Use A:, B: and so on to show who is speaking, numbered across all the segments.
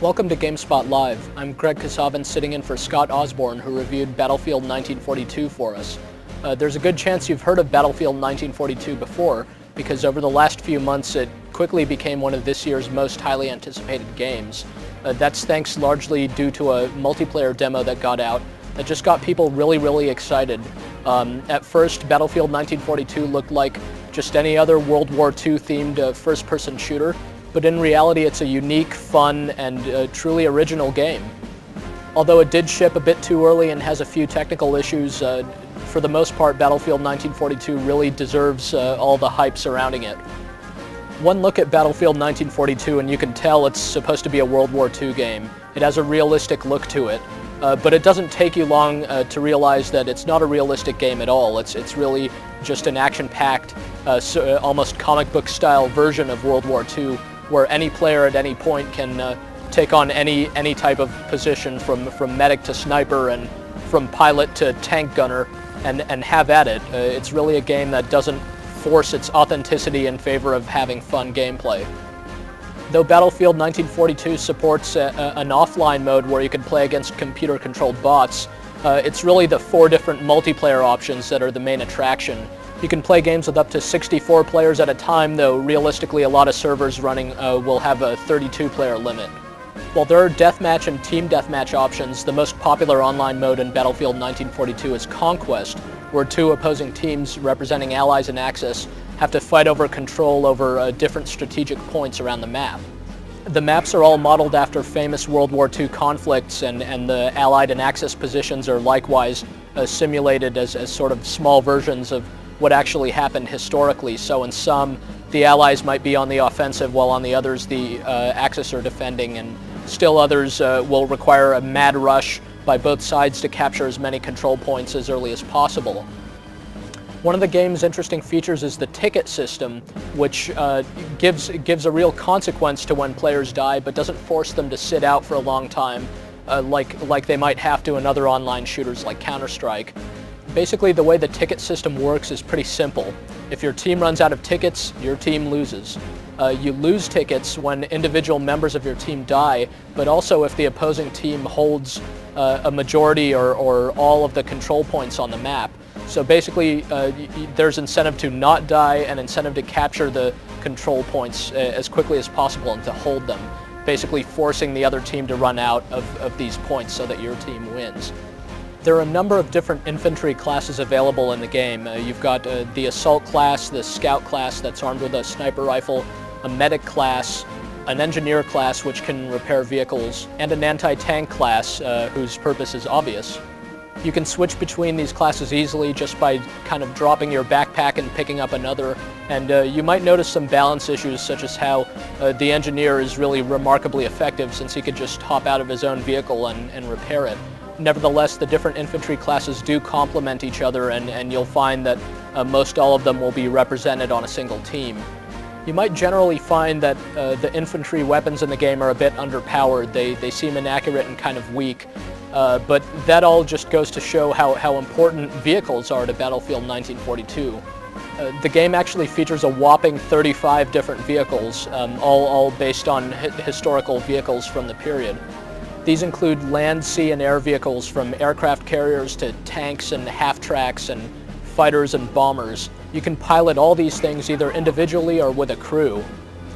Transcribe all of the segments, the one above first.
A: Welcome to GameSpot Live. I'm Greg Kasavin, sitting in for Scott Osborne, who reviewed Battlefield 1942 for us. There's a good chance you've heard of Battlefield 1942 before, because over the last few months it quickly became one of this year's most highly anticipated games. That's thanks largely due to a multiplayer demo that got out that just got people really excited. At first, Battlefield 1942 looked like just any other World War II themed first-person shooter, but in reality it's a unique, fun, and truly original game. Although it did ship a bit too early and has a few technical issues, for the most part Battlefield 1942 really deserves all the hype surrounding it. One look at Battlefield 1942 and you can tell it's supposed to be a World War II game. It has a realistic look to it, but it doesn't take you long to realize that it's not a realistic game at all. It's really just an action-packed, almost comic book style version of World War II, where any player at any point can take on any type of position, from medic to sniper and from pilot to tank gunner, and have at it. It's really a game that doesn't force its authenticity in favor of having fun gameplay. Though Battlefield 1942 supports an offline mode where you can play against computer-controlled bots, it's really the 4 different multiplayer options that are the main attraction. You can play games with up to 64 players at a time, though realistically a lot of servers running will have a 32-player limit. While there are deathmatch and team deathmatch options, the most popular online mode in Battlefield 1942 is Conquest, where 2 opposing teams representing allies and Axis have to fight over control over different strategic points around the map. The maps are all modeled after famous World War II conflicts, and the Allied and Axis positions are likewise simulated as sort of small versions of what actually happened historically. So in some, the Allies might be on the offensive, while on the others the Axis are defending, and still others will require a mad rush by both sides to capture as many control points as early as possible. One of the game's interesting features is the ticket system, which gives a real consequence to when players die, but doesn't force them to sit out for a long time, like they might have to in other online shooters like Counter-Strike. Basically, the way the ticket system works is pretty simple. If your team runs out of tickets, your team loses. You lose tickets when individual members of your team die, but also if the opposing team holds a majority or all of the control points on the map. So basically, there's incentive to not die and incentive to capture the control points as quickly as possible and to hold them, basically forcing the other team to run out of these points so that your team wins. There are a number of different infantry classes available in the game. You've got the assault class, the scout class that's armed with a sniper rifle, a medic class, an engineer class which can repair vehicles, and an anti-tank class whose purpose is obvious. You can switch between these classes easily just by kind of dropping your backpack and picking up another, and you might notice some balance issues, such as how the engineer is really remarkably effective since he could just hop out of his own vehicle and repair it. Nevertheless, the different infantry classes do complement each other, and you'll find that most all of them will be represented on a single team. You might generally find that the infantry weapons in the game are a bit underpowered. They seem inaccurate and kind of weak, but that all just goes to show how important vehicles are to Battlefield 1942. The game actually features a whopping 35 different vehicles, all based on historical vehicles from the period. These include land, sea, and air vehicles, from aircraft carriers to tanks and half-tracks and fighters and bombers. You can pilot all these things either individually or with a crew.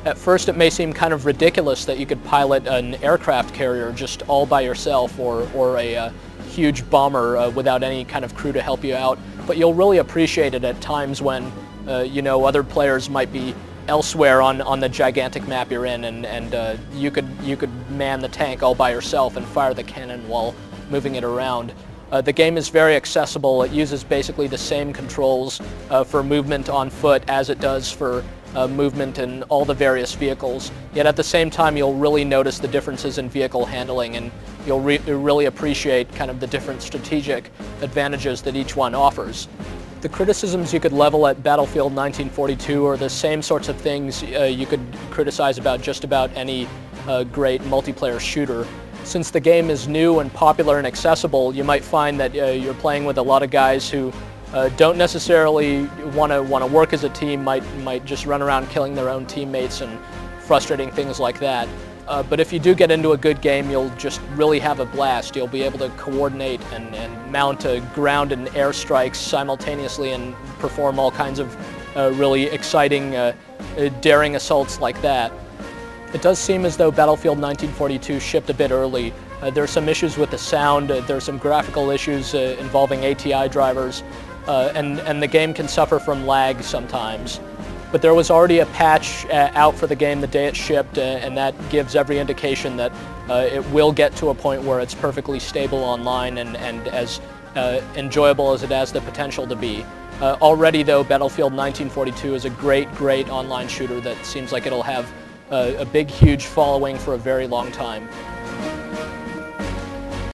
A: At first it may seem kind of ridiculous that you could pilot an aircraft carrier just all by yourself, or a huge bomber without any kind of crew to help you out, but you'll really appreciate it at times when other players might be elsewhere on the gigantic map you're in, and you could man the tank all by yourself and fire the cannon while moving it around. The game is very accessible. It uses basically the same controls for movement on foot as it does for movement in all the various vehicles, yet at the same time you'll really notice the differences in vehicle handling, and you'll really appreciate kind of the different strategic advantages that each one offers. The criticisms you could level at Battlefield 1942 are the same sorts of things you could criticize about just about any great multiplayer shooter. Since the game is new and popular and accessible, you might find that you're playing with a lot of guys who don't necessarily want to work as a team, might just run around killing their own teammates and frustrating things like that. But if you do get into a good game, you'll just really have a blast. You'll be able to coordinate and mount ground and air strikes simultaneously and perform all kinds of really exciting, daring assaults like that. It does seem as though Battlefield 1942 shipped a bit early. There are some issues with the sound, there are some graphical issues involving ATI drivers, and the game can suffer from lag sometimes. But there was already a patch out for the game the day it shipped, and that gives every indication that it will get to a point where it's perfectly stable online and as enjoyable as it has the potential to be. Already though, Battlefield 1942 is a great online shooter that seems like it'll have a big, huge following for a very long time.